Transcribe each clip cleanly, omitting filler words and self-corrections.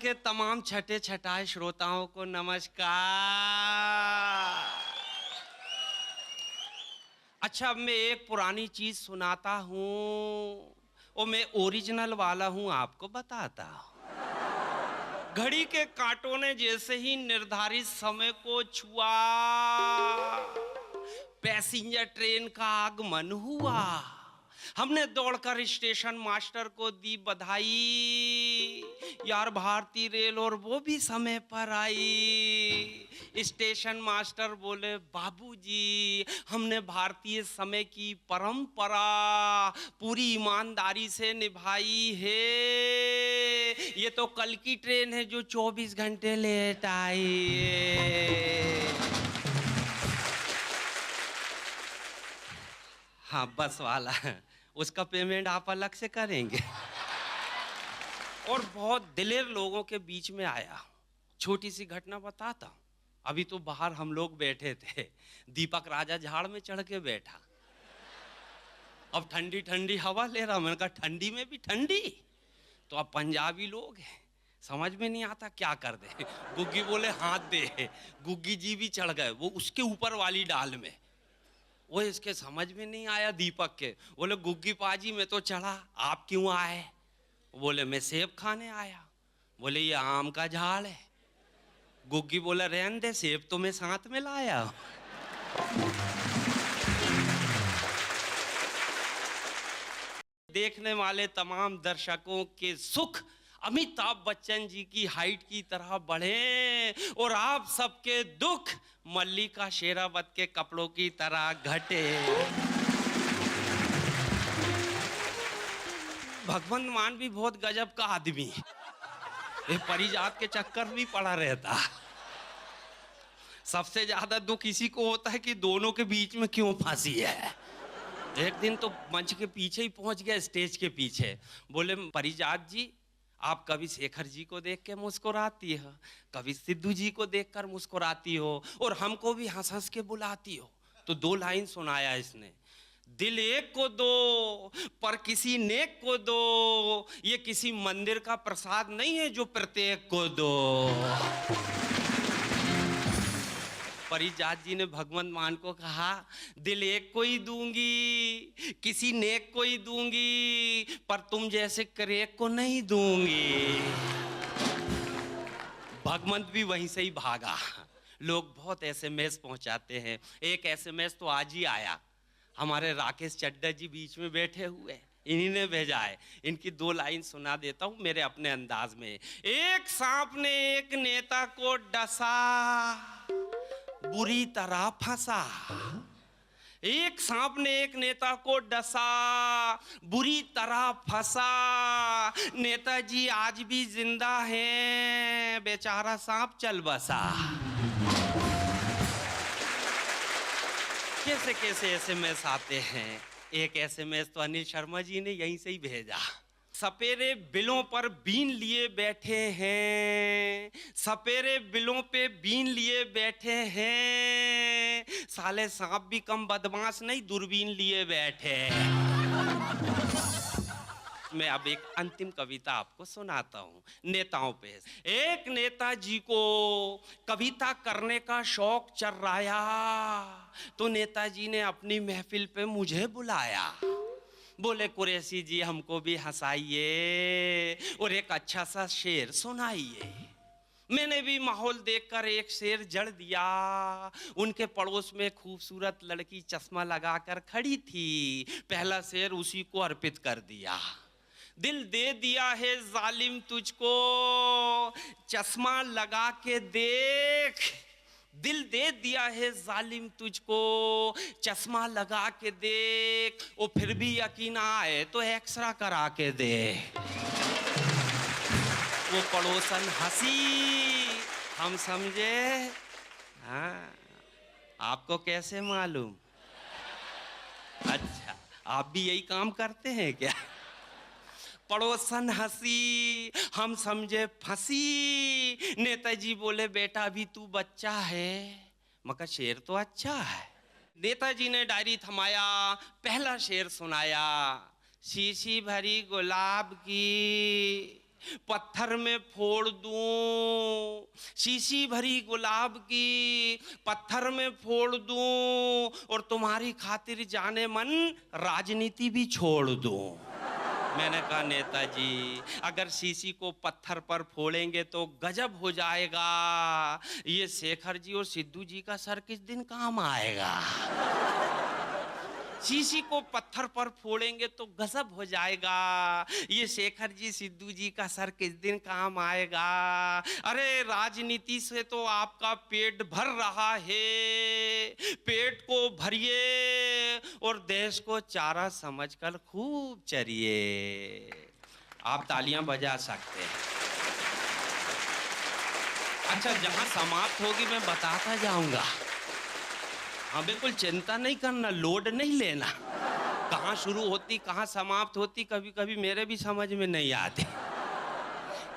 के तमाम छठे छठाए श्रोताओं को नमस्कार। अच्छा, अब मैं एक पुरानी चीज सुनाता हूँ और मैं ओरिजिनल वाला हूँ, आपको बताता हूँ। घड़ी के कांटों ने जैसे ही निर्धारित समय को छुआ, पैसेंजर ट्रेन का आगमन हुआ। हमने दौड़कर स्टेशन मास्टर को दी बधाई, यार भारतीय रेल और वो भी समय पर आई। स्टेशन मास्टर बोले, बाबूजी हमने भारतीय समय की परंपरा पूरी ईमानदारी से निभाई है। ये तो कल की ट्रेन है जो 24 घंटे लेट आई है। हाँ, बस वाला, उसका पेमेंट आप अलग से करेंगे। और बहुत दिलेर लोगों के बीच में आया। छोटी सी घटना बताता हूँ। अभी तो बाहर हम लोग बैठे थे, दीपक राजा झाड़ में चढ़ के बैठा। अब ठंडी ठंडी हवा ले रहा। मैंने कहा ठंडी में भी ठंडी। तो अब पंजाबी लोग हैं, समझ में नहीं आता क्या कर दे। गुग्गी बोले हाथ दे। गुग्गी जी भी चढ़ गए, वो उसके ऊपर वाली डाल में। वो इसके समझ में नहीं आया दीपक के। बोले गुग्गी पाजी मैं तो चढ़ा, आप क्यों आए? बोले मैं सेब खाने आया। बोले ये आम का झाड़ है। गुग्गी बोला रहने दे, सेब तो मैं साथ में लाया। देखने वाले तमाम दर्शकों के सुख अमिताभ बच्चन जी की हाइट की तरह बढ़े और आप सबके दुख मल्लिका शेरावत के कपड़ों की तरह घटे। भगवंत मान भी बहुत गजब का आदमी, ये परिजात के चक्कर भी पड़ा रहता। सबसे ज्यादा दुख इसी को होता है कि दोनों के बीच में क्यों फांसी है। एक दिन तो मंच के पीछे ही पहुंच गया, स्टेज के पीछे। बोले परिजात जी, आप कभी शेखर जी को देख के मुस्कुराती हो, कभी सिद्धू जी को देखकर मुस्कुराती हो और हमको भी हंस हंस के बुलाती हो। तो दो लाइन सुनाया इसने, दिल एक को दो पर किसी नेक को दो, ये किसी मंदिर का प्रसाद नहीं है जो प्रत्येक को दो। परिजात जी ने भगवंत मान को कहा, दिल एक को ही दूंगी, किसी नेक को ही दूंगी, पर तुम जैसे करेक को नहीं दूंगी। भगवंत भी वहीं से ही भागा। लोग बहुत एसएमएस पहुंचाते हैं। एक एसएमएस तो आज ही आया, हमारे राकेश चड्डा जी बीच में बैठे हुए, इन्हीं ने भेजा है। इनकी दो लाइन सुना देता हूं मेरे अपने अंदाज में। एक सांप ने एक नेता को डसा, बुरी तरह फंसा। एक सांप ने एक नेता को डसा, बुरी तरह फंसा। नेताजी आज भी जिंदा हैं, बेचारा सांप चल बसा। कैसे कैसे एसएमएस आते हैं। एक एसएमएस तो अनिल शर्मा जी ने यहीं से ही भेजा। सपेरे बिलों पर बीन लिए बैठे हैं, सपेरे बिलों पे बीन लिए बैठे हैं, साले सांप भी कम बदमाश नहीं, दूरबीन लिए बैठे। मैं अब एक अंतिम कविता आपको सुनाता हूँ नेताओं पे। एक नेताजी को कविता करने का शौक चर्राया, तो नेताजी ने अपनी महफिल पे मुझे बुलाया। बोले कुरैशी जी हमको भी हंसाइए और एक अच्छा सा शेर सुनाइए। मैंने भी माहौल देखकर एक शेर जड़ दिया। उनके पड़ोस में खूबसूरत लड़की चश्मा लगाकर खड़ी थी, पहला शेर उसी को अर्पित कर दिया। दिल दे दिया है जालिम तुझको, चश्मा लगा के देख। दिल दे दिया है जालिम तुझको, चश्मा लगा के देख। वो फिर भी यकीन आए तो एक्सरा करा के दे। वो पड़ोसन हंसी, हम समझे। हाँ, आपको कैसे मालूम? अच्छा, आप भी यही काम करते हैं क्या? पड़ोसन हंसी, हम समझे फंसी। नेताजी बोले बेटा अभी तू बच्चा है, मगर शेर तो अच्छा है। नेताजी ने डायरी थमाया, पहला शेर सुनाया। शीशी भरी गुलाब की पत्थर में फोड़ दूं, शीशी भरी गुलाब की पत्थर में फोड़ दूं और तुम्हारी खातिर जाने मन राजनीति भी छोड़ दूं। मैंने कहा नेताजी, अगर शीशी को पत्थर पर फोड़ेंगे तो गजब हो जाएगा, ये शेखर जी और सिद्धू जी का सर किस दिन काम आएगा। शीशी को पत्थर पर फोड़ेंगे तो गजब हो जाएगा, ये शेखर जी सिद्धू जी का सर किस दिन काम आएगा। अरे राजनीति से तो आपका पेट भर रहा है, पेट को भरिए और देश को चारा समझकर खूब चरिए। आप तालियां बजा सकते हैं। अच्छा, जहां समाप्त होगी मैं बताता जाऊंगा। हाँ बिल्कुल, चिंता नहीं करना, लोड नहीं लेना। कहाँ शुरू होती कहाँ समाप्त होती कभी कभी मेरे भी समझ में नहीं आती।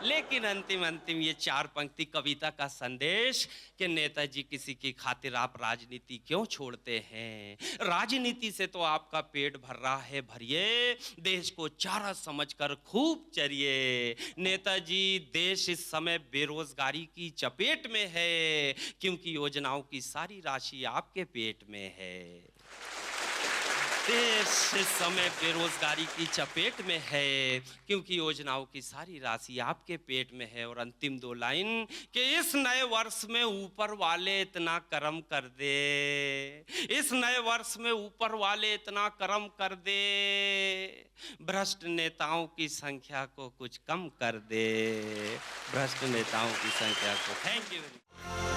लेकिन अंतिम अंतिम ये 4 पंक्ति कविता का संदेश कि नेताजी किसी की खातिर आप राजनीति क्यों छोड़ते हैं। राजनीति से तो आपका पेट भर रहा है, भरिए, देश को चारा समझकर खूब चरिए। नेताजी, देश इस समय बेरोजगारी की चपेट में है क्योंकि योजनाओं की सारी राशि आपके पेट में है। देश इस समय बेरोजगारी की चपेट में है क्योंकि योजनाओं की सारी राशि आपके पेट में है। और अंतिम 2 लाइन कि इस नए वर्ष में ऊपर वाले इतना करम कर दे, इस नए वर्ष में ऊपर वाले इतना करम कर दे, भ्रष्ट नेताओं की संख्या को कुछ कम कर दे, भ्रष्ट नेताओं की संख्या को। Thank you.